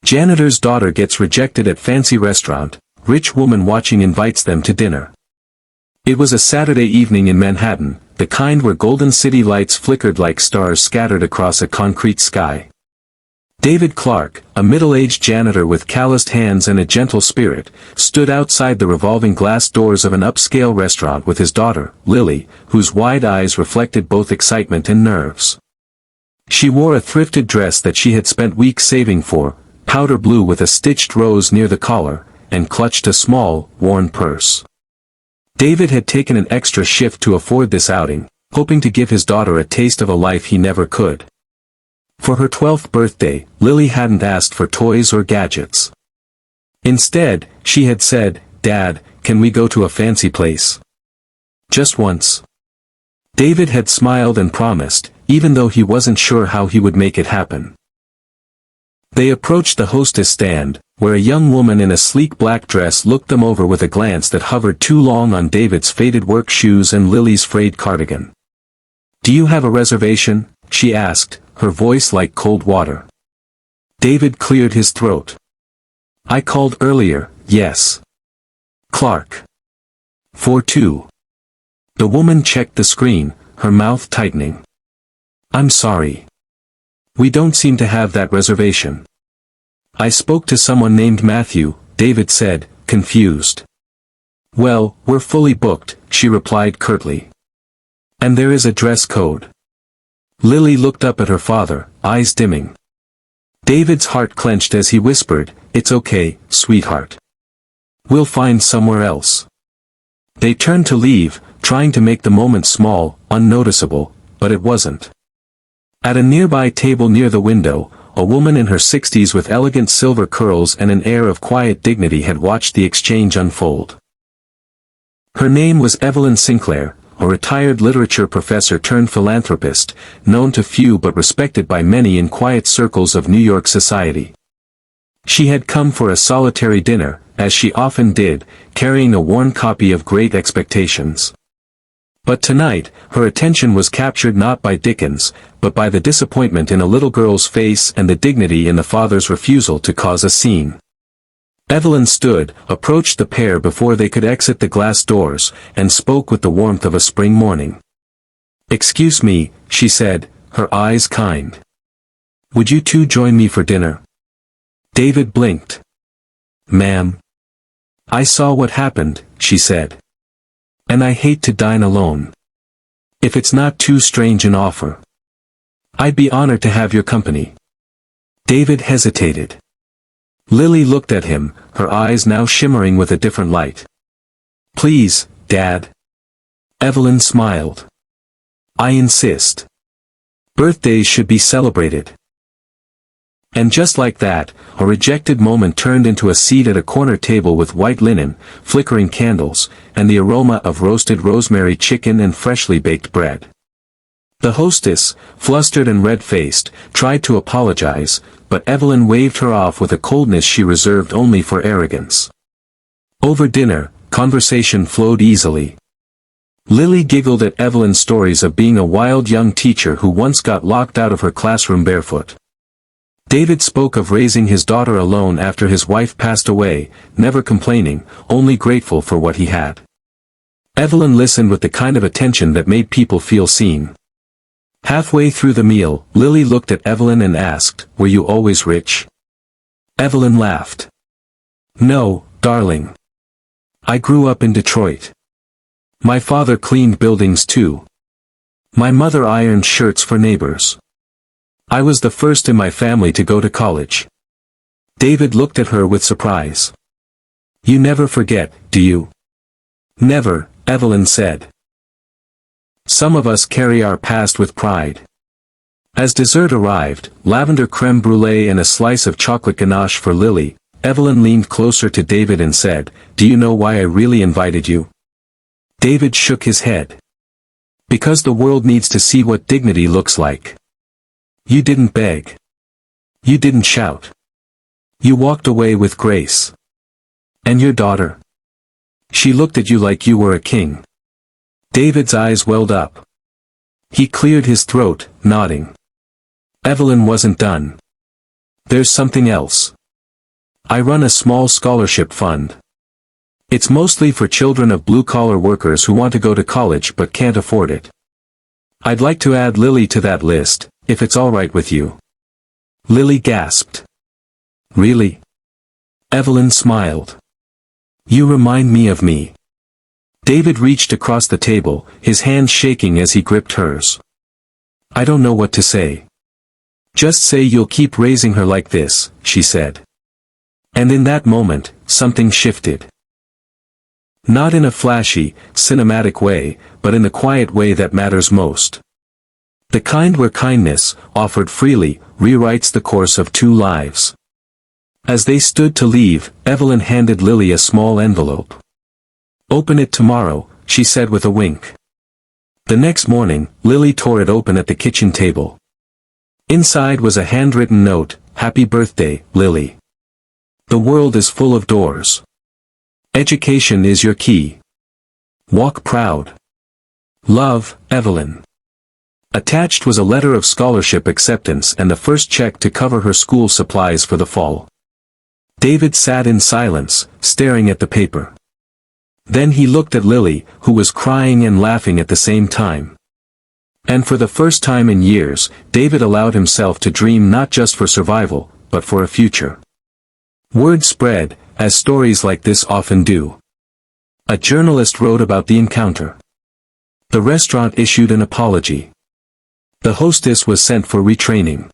Janitor's daughter gets rejected at fancy restaurant, rich woman watching invites them to dinner. It was a Saturday evening in Manhattan, the kind where golden city lights flickered like stars scattered across a concrete sky. David Clark, a middle-aged janitor with calloused hands and a gentle spirit, stood outside the revolving glass doors of an upscale restaurant with his daughter, Lily, whose wide eyes reflected both excitement and nerves. She wore a thrifted dress that she had spent weeks saving for, powder blue with a stitched rose near the collar, and clutched a small, worn purse. David had taken an extra shift to afford this outing, hoping to give his daughter a taste of a life he never could. For her 12th birthday, Lily hadn't asked for toys or gadgets. Instead, she had said, "Dad, can we go to a fancy place? Just once." David had smiled and promised, even though he wasn't sure how he would make it happen. They approached the hostess stand, where a young woman in a sleek black dress looked them over with a glance that hovered too long on David's faded work shoes and Lily's frayed cardigan. "Do you have a reservation?" she asked, her voice like cold water. David cleared his throat. "I called earlier, yes. Clark. 4-2. The woman checked the screen, her mouth tightening. "I'm sorry. We don't seem to have that reservation." "I spoke to someone named Matthew," David said, confused. "Well, we're fully booked," she replied curtly. "And there is a dress code." Lily looked up at her father, eyes dimming. David's heart clenched as he whispered, "It's okay, sweetheart. We'll find somewhere else." They turned to leave, trying to make the moment small, unnoticeable, but it wasn't. At a nearby table near the window, a woman in her 60s with elegant silver curls and an air of quiet dignity had watched the exchange unfold. Her name was Evelyn Sinclair, a retired literature professor turned philanthropist, known to few but respected by many in quiet circles of New York society. She had come for a solitary dinner, as she often did, carrying a worn copy of Great Expectations. But tonight, her attention was captured not by Dickens, but by the disappointment in a little girl's face and the dignity in the father's refusal to cause a scene. Evelyn stood, approached the pair before they could exit the glass doors, and spoke with the warmth of a spring morning. "Excuse me," she said, her eyes kind. "Would you two join me for dinner?" David blinked. "Ma'am. I saw what happened," she said. "And I hate to dine alone. If it's not too strange an offer. I'd be honored to have your company." David hesitated. Lily looked at him, her eyes now shimmering with a different light. "Please, Dad." Evelyn smiled. "I insist. Birthdays should be celebrated." And just like that, a rejected moment turned into a seat at a corner table with white linen, flickering candles, and the aroma of roasted rosemary chicken and freshly baked bread. The hostess, flustered and red-faced, tried to apologize, but Evelyn waved her off with a coldness she reserved only for arrogance. Over dinner, conversation flowed easily. Lily giggled at Evelyn's stories of being a wild young teacher who once got locked out of her classroom barefoot. David spoke of raising his daughter alone after his wife passed away, never complaining, only grateful for what he had. Evelyn listened with the kind of attention that made people feel seen. Halfway through the meal, Lily looked at Evelyn and asked, "Were you always rich?" Evelyn laughed. "No, darling. I grew up in Detroit. My father cleaned buildings too. My mother ironed shirts for neighbors. I was the first in my family to go to college." David looked at her with surprise. "You never forget, do you?" "Never," Evelyn said. "Some of us carry our past with pride." As dessert arrived, lavender creme brulee and a slice of chocolate ganache for Lily, Evelyn leaned closer to David and said, "Do you know why I really invited you?" David shook his head. "Because the world needs to see what dignity looks like. You didn't beg. You didn't shout. You walked away with grace. And your daughter? She looked at you like you were a king." David's eyes welled up. He cleared his throat, nodding. Evelyn wasn't done. "There's something else." I run a small scholarship fund. It's mostly for children of blue-collar workers who want to go to college but can't afford it. I'd like to add Lily to that list, if it's all right with you." Lily gasped. "Really?" Evelyn smiled. "You remind me of me." David reached across the table, his hand shaking as he gripped hers. "I don't know what to say." "Just say you'll keep raising her like this," she said. And in that moment, something shifted. Not in a flashy, cinematic way, but in the quiet way that matters most. The kind where kindness, offered freely, rewrites the course of two lives. As they stood to leave, Evelyn handed Lily a small envelope. "Open it tomorrow," she said with a wink. The next morning, Lily tore it open at the kitchen table. Inside was a handwritten note, "Happy birthday, Lily. The world is full of doors. Education is your key. Walk proud. Love, Evelyn." Attached was a letter of scholarship acceptance and the first check to cover her school supplies for the fall. David sat in silence, staring at the paper. Then he looked at Lily, who was crying and laughing at the same time. And for the first time in years, David allowed himself to dream not just for survival, but for a future. Word spread, as stories like this often do. A journalist wrote about the encounter. The restaurant issued an apology. The hostess was sent for retraining.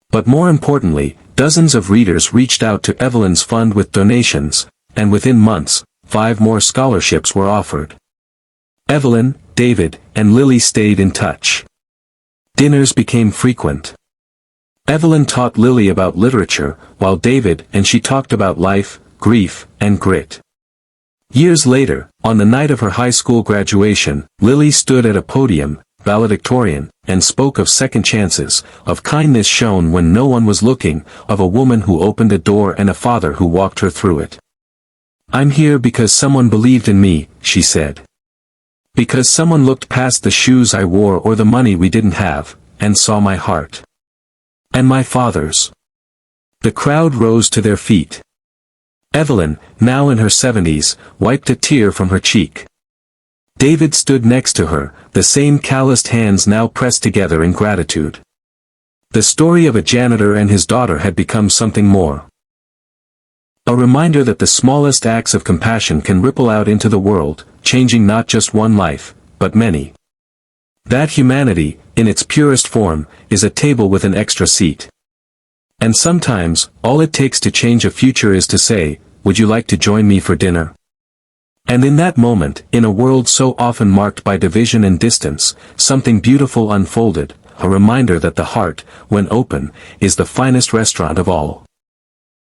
But more importantly, dozens of readers reached out to Evelyn's fund with donations, and within months, 5 more scholarships were offered. Evelyn, David, and Lily stayed in touch. Dinners became frequent. Evelyn taught Lily about literature, while David and she talked about life, grief, and grit. Years later, on the night of her high school graduation, Lily stood at a podium, valedictorian, and spoke of second chances, of kindness shown when no one was looking, of a woman who opened a door and a father who walked her through it. "I'm here because someone believed in me," she said. "Because someone looked past the shoes I wore or the money we didn't have, and saw my heart. And my father's." The crowd rose to their feet. Evelyn, now in her 70s, wiped a tear from her cheek. David stood next to her, the same calloused hands now pressed together in gratitude. The story of a janitor and his daughter had become something more. A reminder that the smallest acts of compassion can ripple out into the world, changing not just one life, but many. That humanity, in its purest form, is a table with an extra seat. And sometimes, all it takes to change a future is to say, "Would you like to join me for dinner?" And in that moment, in a world so often marked by division and distance, something beautiful unfolded, a reminder that the heart, when open, is the finest restaurant of all.